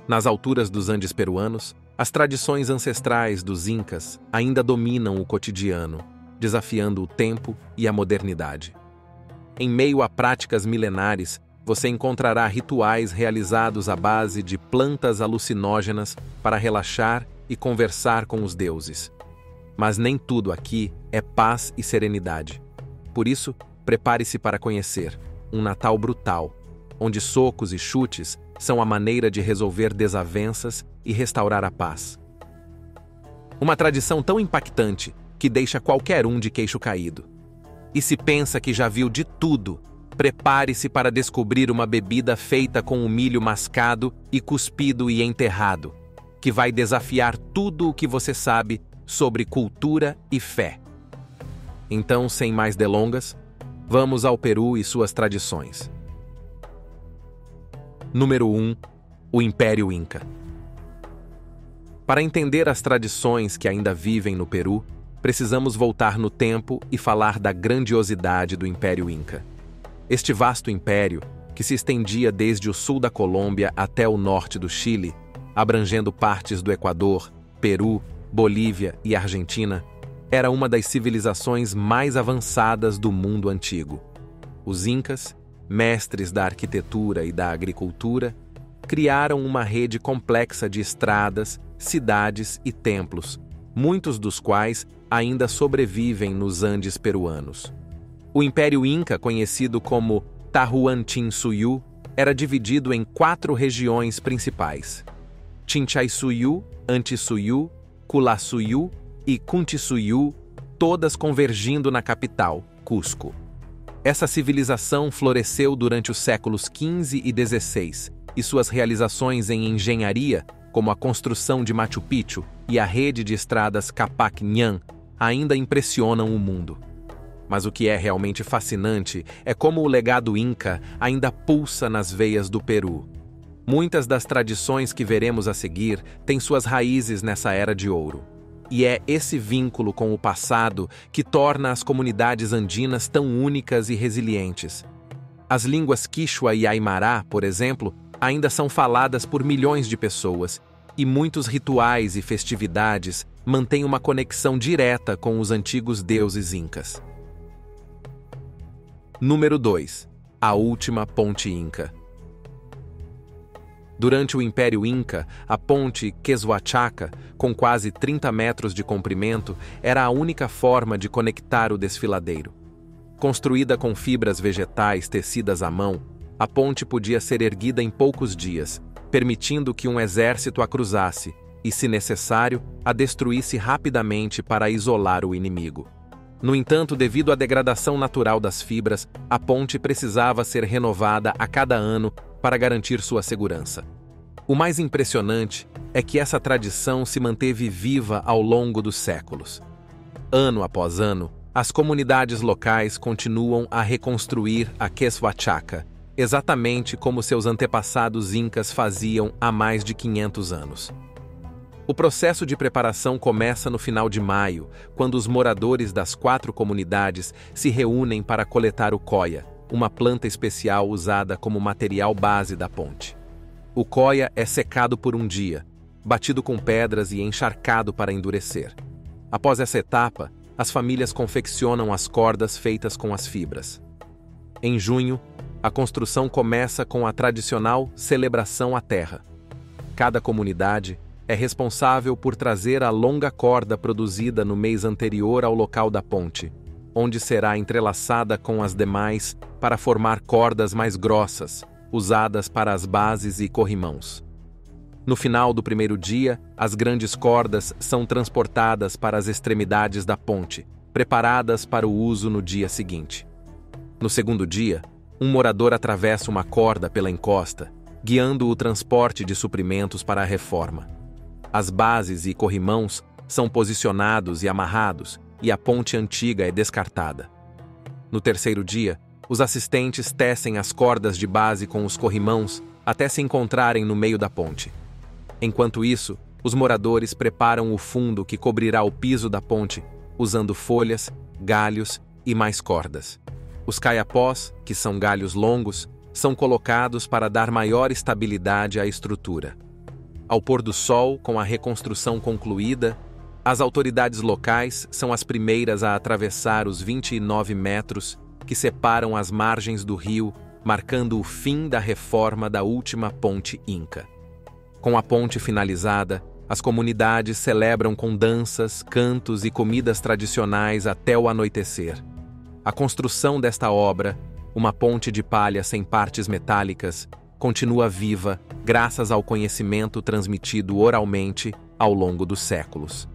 Nas alturas dos Andes peruanos, as tradições ancestrais dos Incas ainda dominam o cotidiano, desafiando o tempo e a modernidade. Em meio a práticas milenares, você encontrará rituais realizados à base de plantas alucinógenas para relaxar e conversar com os deuses. Mas nem tudo aqui é paz e serenidade. Por isso, prepare-se para conhecer um Natal brutal, onde socos e chutes são a maneira de resolver desavenças e restaurar a paz. Uma tradição tão impactante que deixa qualquer um de queixo caído. E se pensa que já viu de tudo, prepare-se para descobrir uma bebida feita com o milho mascado e cuspido e enterrado, que vai desafiar tudo o que você sabe sobre cultura e fé. Então, sem mais delongas, vamos ao Peru e suas tradições. Número 1. O Império Inca. Para entender as tradições que ainda vivem no Peru, precisamos voltar no tempo e falar da grandiosidade do Império Inca. Este vasto império, que se estendia desde o sul da Colômbia até o norte do Chile, abrangendo partes do Equador, Peru, Bolívia e Argentina, era uma das civilizações mais avançadas do mundo antigo. Os Incas, mestres da arquitetura e da agricultura, criaram uma rede complexa de estradas, cidades e templos, muitos dos quais ainda sobrevivem nos Andes peruanos. O Império Inca, conhecido como Tahuantinsuyu, era dividido em 4 regiões principais: Chinchaysuyu, Antisuyu, Culassuyu e Cuntisuyu, todas convergindo na capital, Cusco. Essa civilização floresceu durante os séculos XV e XVI, e suas realizações em engenharia, como a construção de Machu Picchu e a rede de estradas Capac Ñan, ainda impressionam o mundo. Mas o que é realmente fascinante é como o legado Inca ainda pulsa nas veias do Peru. Muitas das tradições que veremos a seguir têm suas raízes nessa era de ouro. E é esse vínculo com o passado que torna as comunidades andinas tão únicas e resilientes. As línguas Quichua e Aymara, por exemplo, ainda são faladas por milhões de pessoas, e muitos rituais e festividades mantêm uma conexão direta com os antigos deuses incas. Número 2. A última ponte Inca. Durante o Império Inca, a ponte Quezuachaca, com quase 30 metros de comprimento, era a única forma de conectar o desfiladeiro. Construída com fibras vegetais tecidas à mão, a ponte podia ser erguida em poucos dias, permitindo que um exército a cruzasse e, se necessário, a destruísse rapidamente para isolar o inimigo. No entanto, devido à degradação natural das fibras, a ponte precisava ser renovada a cada ano para garantir sua segurança. O mais impressionante é que essa tradição se manteve viva ao longo dos séculos. Ano após ano, as comunidades locais continuam a reconstruir a Quezuachaca, exatamente como seus antepassados incas faziam há mais de 500 anos. O processo de preparação começa no final de maio, quando os moradores das 4 comunidades se reúnem para coletar o coia, uma planta especial usada como material base da ponte. O coia é secado por um dia, batido com pedras e encharcado para endurecer. Após essa etapa, as famílias confeccionam as cordas feitas com as fibras. Em junho, a construção começa com a tradicional celebração à terra. Cada comunidade é responsável por trazer a longa corda produzida no mês anterior ao local da ponte, onde será entrelaçada com as demais para formar cordas mais grossas, usadas para as bases e corrimãos. No final do primeiro dia, as grandes cordas são transportadas para as extremidades da ponte, preparadas para o uso no dia seguinte. No segundo dia, um morador atravessa uma corda pela encosta, guiando o transporte de suprimentos para a reforma. As bases e corrimãos são posicionados e amarrados, e a ponte antiga é descartada. No terceiro dia, os assistentes tecem as cordas de base com os corrimãos até se encontrarem no meio da ponte. Enquanto isso, os moradores preparam o fundo que cobrirá o piso da ponte, usando folhas, galhos e mais cordas. Os caiapós, que são galhos longos, são colocados para dar maior estabilidade à estrutura. Ao pôr do sol, com a reconstrução concluída, as autoridades locais são as primeiras a atravessar os 29 metros que separam as margens do rio, marcando o fim da reforma da última ponte inca. Com a ponte finalizada, as comunidades celebram com danças, cantos e comidas tradicionais até o anoitecer. A construção desta obra, uma ponte de palha sem partes metálicas, continua viva graças ao conhecimento transmitido oralmente ao longo dos séculos.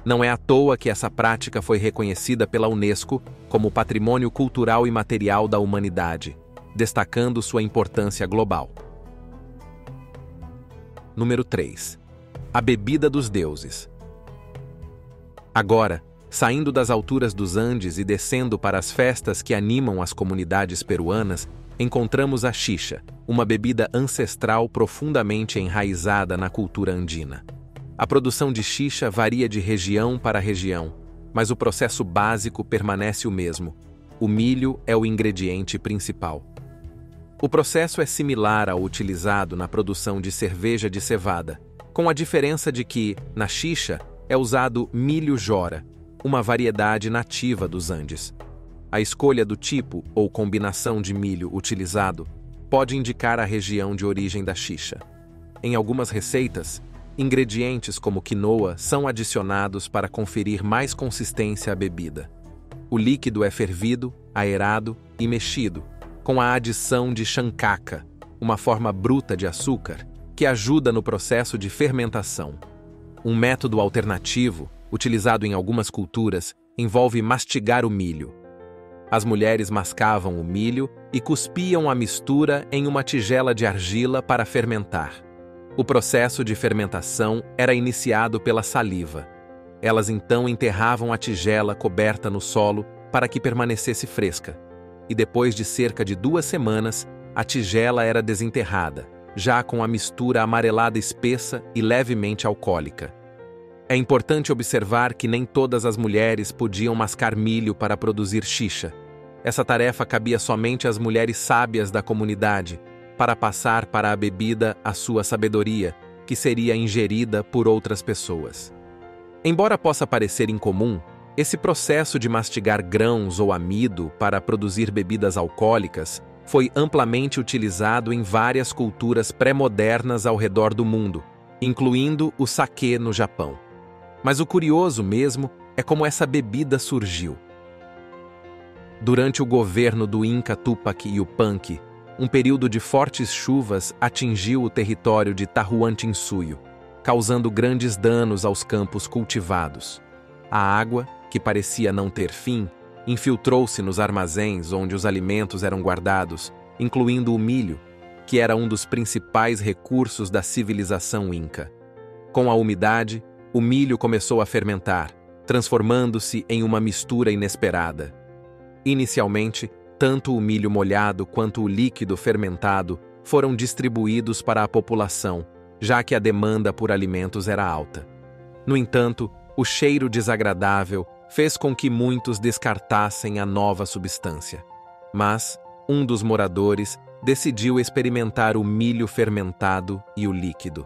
Não é à toa que essa prática foi reconhecida pela Unesco como Patrimônio Cultural e Material da Humanidade, destacando sua importância global. Número 3. A bebida dos deuses. Agora, saindo das alturas dos Andes e descendo para as festas que animam as comunidades peruanas, encontramos a xixa, uma bebida ancestral profundamente enraizada na cultura andina. A produção de xixa varia de região para região, mas o processo básico permanece o mesmo. O milho é o ingrediente principal. O processo é similar ao utilizado na produção de cerveja de cevada, com a diferença de que, na xixa, é usado milho jora, uma variedade nativa dos Andes. A escolha do tipo ou combinação de milho utilizado pode indicar a região de origem da xixa. Em algumas receitas, ingredientes como quinoa são adicionados para conferir mais consistência à bebida. O líquido é fervido, aerado e mexido, com a adição de chancaca, uma forma bruta de açúcar, que ajuda no processo de fermentação. Um método alternativo, utilizado em algumas culturas, envolve mastigar o milho. As mulheres mascavam o milho e cuspiam a mistura em uma tigela de argila para fermentar. O processo de fermentação era iniciado pela saliva. Elas então enterravam a tigela coberta no solo para que permanecesse fresca. E depois de cerca de 2 semanas, a tigela era desenterrada, já com a mistura amarelada espessa e levemente alcoólica. É importante observar que nem todas as mulheres podiam mascar milho para produzir xixa. Essa tarefa cabia somente às mulheres sábias da comunidade, para passar para a bebida a sua sabedoria, que seria ingerida por outras pessoas. Embora possa parecer incomum, esse processo de mastigar grãos ou amido para produzir bebidas alcoólicas foi amplamente utilizado em várias culturas pré-modernas ao redor do mundo, incluindo o saquê no Japão. Mas o curioso mesmo é como essa bebida surgiu. Durante o governo do Inca Tupac Yupanqui, um período de fortes chuvas atingiu o território de Tahuantinsuyo, causando grandes danos aos campos cultivados. A água, que parecia não ter fim, infiltrou-se nos armazéns onde os alimentos eram guardados, incluindo o milho, que era um dos principais recursos da civilização inca. Com a umidade, o milho começou a fermentar, transformando-se em uma mistura inesperada. Inicialmente, tanto o milho molhado quanto o líquido fermentado foram distribuídos para a população, já que a demanda por alimentos era alta. No entanto, o cheiro desagradável fez com que muitos descartassem a nova substância. Mas um dos moradores decidiu experimentar o milho fermentado e o líquido.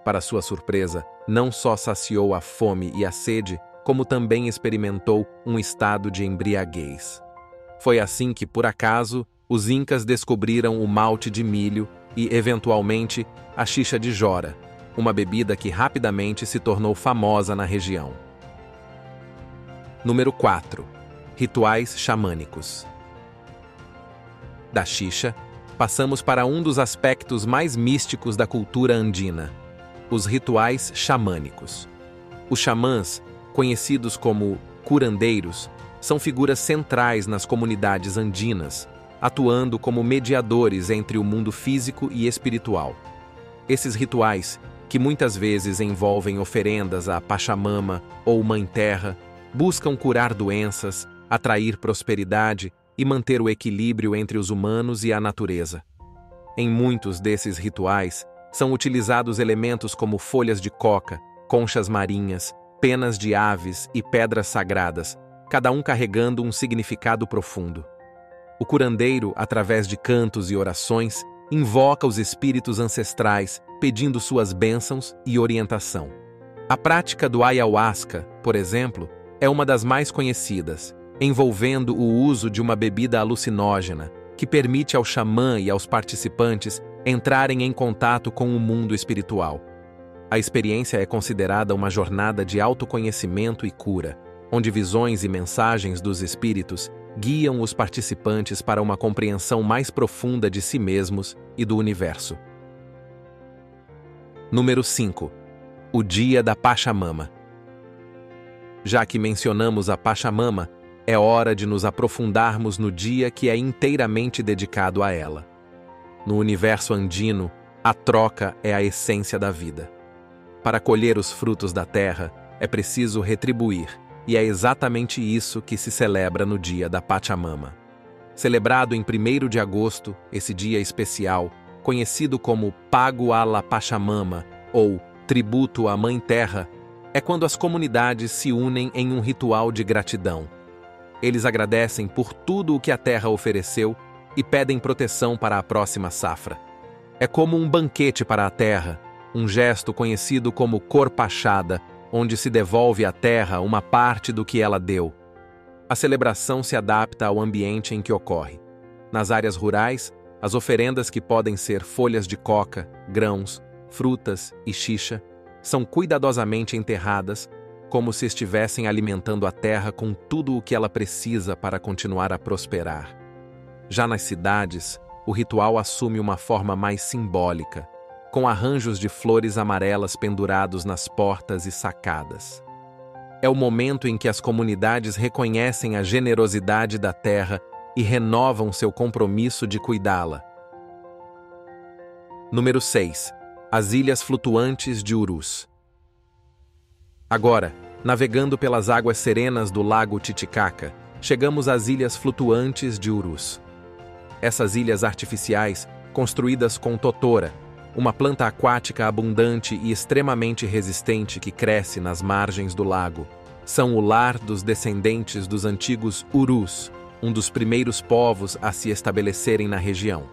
Para sua surpresa, não só saciou a fome e a sede, como também experimentou um estado de embriaguez. Foi assim que, por acaso, os incas descobriram o malte de milho e, eventualmente, a xixa de jora, uma bebida que rapidamente se tornou famosa na região. Número 4. Rituais xamânicos. Da xixa, passamos para um dos aspectos mais místicos da cultura andina: os rituais xamânicos. Os xamãs, conhecidos como curandeiros, são figuras centrais nas comunidades andinas, atuando como mediadores entre o mundo físico e espiritual. Esses rituais, que muitas vezes envolvem oferendas à Pachamama ou Mãe Terra, buscam curar doenças, atrair prosperidade e manter o equilíbrio entre os humanos e a natureza. Em muitos desses rituais, são utilizados elementos como folhas de coca, conchas marinhas, penas de aves e pedras sagradas, cada um carregando um significado profundo. O curandeiro, através de cantos e orações, invoca os espíritos ancestrais, pedindo suas bênçãos e orientação. A prática do ayahuasca, por exemplo, é uma das mais conhecidas, envolvendo o uso de uma bebida alucinógena que permite ao xamã e aos participantes entrarem em contato com o mundo espiritual. A experiência é considerada uma jornada de autoconhecimento e cura, onde visões e mensagens dos espíritos guiam os participantes para uma compreensão mais profunda de si mesmos e do universo. Número 5. O Dia da Pachamama. Já que mencionamos a Pachamama, é hora de nos aprofundarmos no dia que é inteiramente dedicado a ela. No universo andino, a troca é a essência da vida. Para colher os frutos da terra, é preciso retribuir, e é exatamente isso que se celebra no dia da Pachamama. Celebrado em 1º de agosto, esse dia especial, conhecido como Pago à la Pachamama, ou Tributo à Mãe Terra, é quando as comunidades se unem em um ritual de gratidão. Eles agradecem por tudo o que a terra ofereceu e pedem proteção para a próxima safra. É como um banquete para a terra, um gesto conhecido como corpachada, onde se devolve à terra uma parte do que ela deu. A celebração se adapta ao ambiente em que ocorre. Nas áreas rurais, as oferendas, que podem ser folhas de coca, grãos, frutas e xixa, são cuidadosamente enterradas, como se estivessem alimentando a terra com tudo o que ela precisa para continuar a prosperar. Já nas cidades, o ritual assume uma forma mais simbólica, com arranjos de flores amarelas pendurados nas portas e sacadas. É o momento em que as comunidades reconhecem a generosidade da terra e renovam seu compromisso de cuidá-la. Número 6. As Ilhas Flutuantes de Urus. Agora, navegando pelas águas serenas do Lago Titicaca, chegamos às Ilhas Flutuantes de Urus. Essas ilhas artificiais, construídas com totora, uma planta aquática abundante e extremamente resistente que cresce nas margens do lago, são o lar dos descendentes dos antigos Urus, um dos primeiros povos a se estabelecerem na região.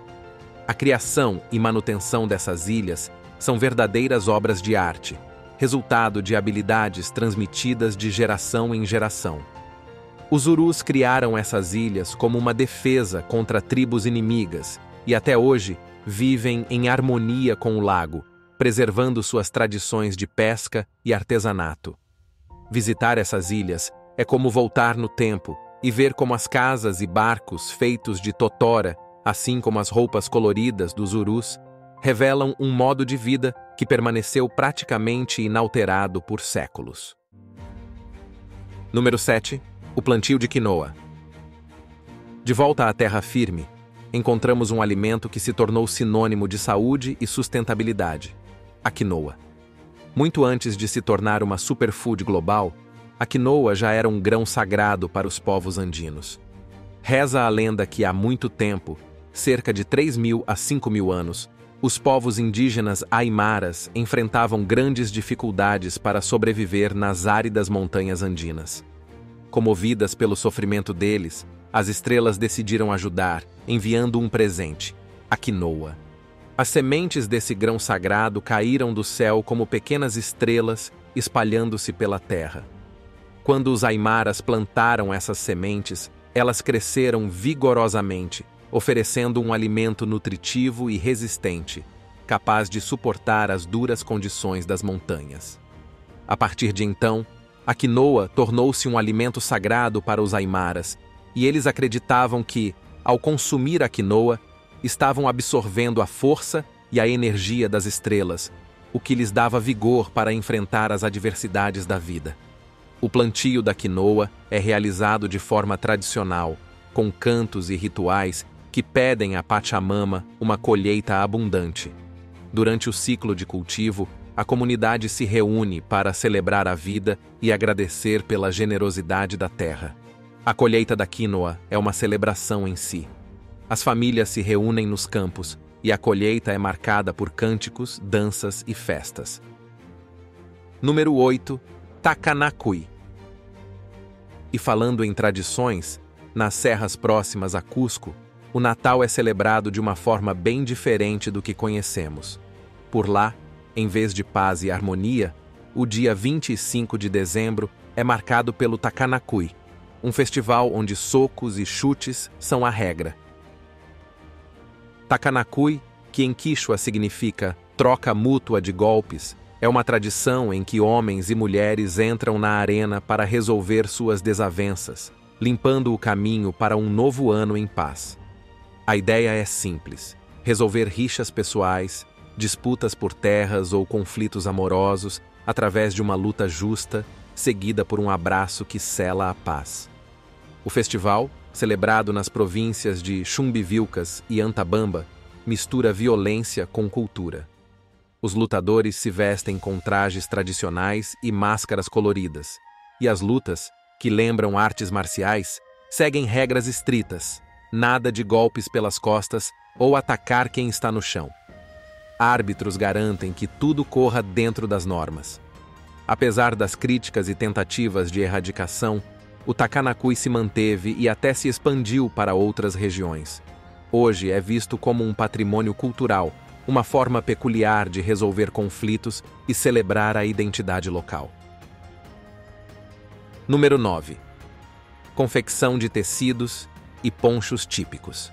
A criação e manutenção dessas ilhas são verdadeiras obras de arte, resultado de habilidades transmitidas de geração em geração. Os Urus criaram essas ilhas como uma defesa contra tribos inimigas e até hoje vivem em harmonia com o lago, preservando suas tradições de pesca e artesanato. Visitar essas ilhas é como voltar no tempo e ver como as casas e barcos feitos de totora, assim como as roupas coloridas dos Urus, revelam um modo de vida que permaneceu praticamente inalterado por séculos. Número 7. O plantio de quinoa. De volta à terra firme, encontramos um alimento que se tornou sinônimo de saúde e sustentabilidade: a quinoa. Muito antes de se tornar uma superfood global, a quinoa já era um grão sagrado para os povos andinos. Reza a lenda que há muito tempo, cerca de 3.000 a 5.000 anos, os povos indígenas aimaras enfrentavam grandes dificuldades para sobreviver nas áridas montanhas andinas. Comovidas pelo sofrimento deles, as estrelas decidiram ajudar, enviando um presente: a quinoa. As sementes desse grão sagrado caíram do céu como pequenas estrelas, espalhando-se pela terra. Quando os aimaras plantaram essas sementes, elas cresceram vigorosamente, oferecendo um alimento nutritivo e resistente, capaz de suportar as duras condições das montanhas. A partir de então, a quinoa tornou-se um alimento sagrado para os aimaras, e eles acreditavam que, ao consumir a quinoa, estavam absorvendo a força e a energia das estrelas, o que lhes dava vigor para enfrentar as adversidades da vida. O plantio da quinoa é realizado de forma tradicional, com cantos e rituais que pedem à Pachamama uma colheita abundante. Durante o ciclo de cultivo, a comunidade se reúne para celebrar a vida e agradecer pela generosidade da terra. A colheita da quinoa é uma celebração em si. As famílias se reúnem nos campos e a colheita é marcada por cânticos, danças e festas. Número 8. Takanakui. E falando em tradições, nas serras próximas a Cusco, o Natal é celebrado de uma forma bem diferente do que conhecemos. Por lá, em vez de paz e harmonia, o dia 25 de dezembro é marcado pelo Takanakui, um festival onde socos e chutes são a regra. Takanakui, que em Quechua significa troca mútua de golpes, é uma tradição em que homens e mulheres entram na arena para resolver suas desavenças, limpando o caminho para um novo ano em paz. A ideia é simples: resolver rixas pessoais, disputas por terras ou conflitos amorosos através de uma luta justa, seguida por um abraço que sela a paz. O festival, celebrado nas províncias de Chumbivilcas e Antabamba, mistura violência com cultura. Os lutadores se vestem com trajes tradicionais e máscaras coloridas, e as lutas, que lembram artes marciais, seguem regras estritas: nada de golpes pelas costas ou atacar quem está no chão. Árbitros garantem que tudo corra dentro das normas. Apesar das críticas e tentativas de erradicação, o Takanakui se manteve e até se expandiu para outras regiões. Hoje é visto como um patrimônio cultural, uma forma peculiar de resolver conflitos e celebrar a identidade local. Número 9. Confecção de tecidos e ponchos típicos.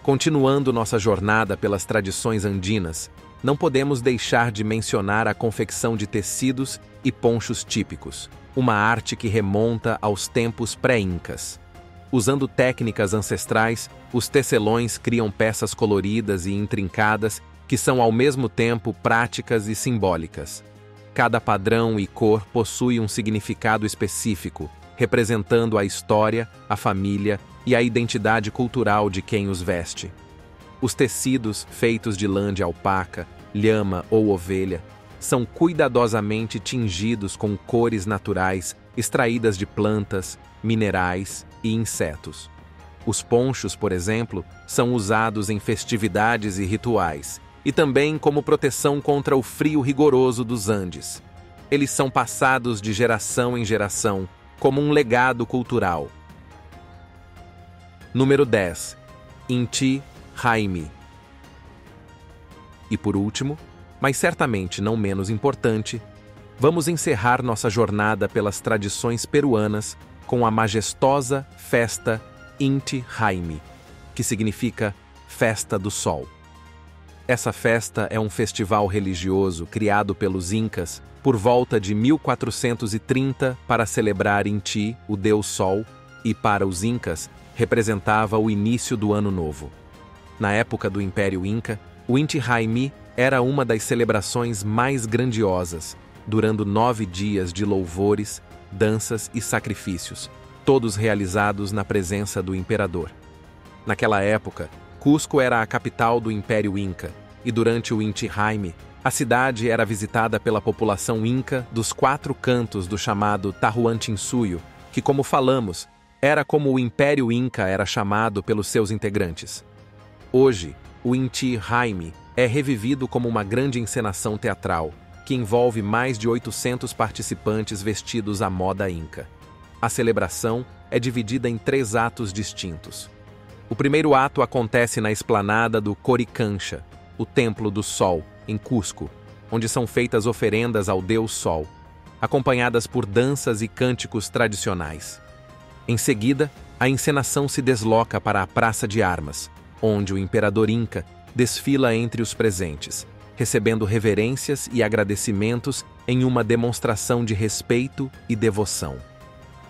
Continuando nossa jornada pelas tradições andinas, não podemos deixar de mencionar a confecção de tecidos e ponchos típicos, uma arte que remonta aos tempos pré-incas. Usando técnicas ancestrais, os tecelões criam peças coloridas e intrincadas que são ao mesmo tempo práticas e simbólicas. Cada padrão e cor possui um significado específico, representando a história, a família e a identidade cultural de quem os veste. Os tecidos, feitos de lã de alpaca, lhama ou ovelha, são cuidadosamente tingidos com cores naturais extraídas de plantas, minerais e insetos. Os ponchos, por exemplo, são usados em festividades e rituais, e também como proteção contra o frio rigoroso dos Andes. Eles são passados de geração em geração, como um legado cultural. Número 10. Inti Raymi. E por último, mas certamente não menos importante, vamos encerrar nossa jornada pelas tradições peruanas com a majestosa festa Inti Raymi, que significa Festa do Sol. Essa festa é um festival religioso criado pelos Incas por volta de 1430 para celebrar Inti, o Deus Sol, e para os Incas representava o início do Ano Novo. Na época do Império Inca, o Inti Raymi era uma das celebrações mais grandiosas, durando 9 dias de louvores, danças e sacrifícios, todos realizados na presença do imperador. Naquela época, Cusco era a capital do Império Inca, e durante o Inti Raymi, a cidade era visitada pela população Inca dos 4 cantos do chamado Tahuantinsuyo, que, como falamos, era como o Império Inca era chamado pelos seus integrantes. Hoje, o Inti Raymi é revivido como uma grande encenação teatral, que envolve mais de 800 participantes vestidos à moda Inca. A celebração é dividida em 3 atos distintos. O primeiro ato acontece na esplanada do Coricancha, o Templo do Sol, em Cusco, onde são feitas oferendas ao Deus Sol, acompanhadas por danças e cânticos tradicionais. Em seguida, a encenação se desloca para a Praça de Armas, onde o imperador Inca desfila entre os presentes, recebendo reverências e agradecimentos em uma demonstração de respeito e devoção.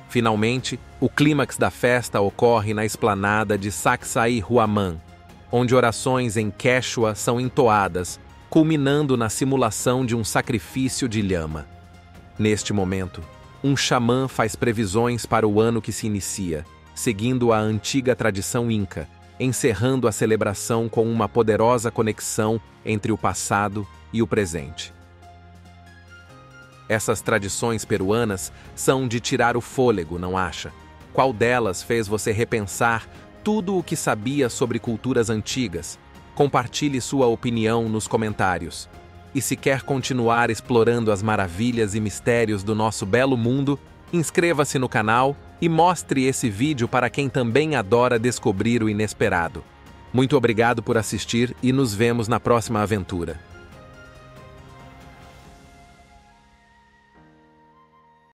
Finalmente, o clímax da festa ocorre na esplanada de Sacsayhuaman, onde orações em Quechua são entoadas, culminando na simulação de um sacrifício de lhama. Neste momento, um xamã faz previsões para o ano que se inicia, seguindo a antiga tradição Inca, encerrando a celebração com uma poderosa conexão entre o passado e o presente. Essas tradições peruanas são de tirar o fôlego, não acha? Qual delas fez você repensar tudo o que sabia sobre culturas antigas? Compartilhe sua opinião nos comentários. E se quer continuar explorando as maravilhas e mistérios do nosso belo mundo, inscreva-se no canal e mostre esse vídeo para quem também adora descobrir o inesperado. Muito obrigado por assistir e nos vemos na próxima aventura.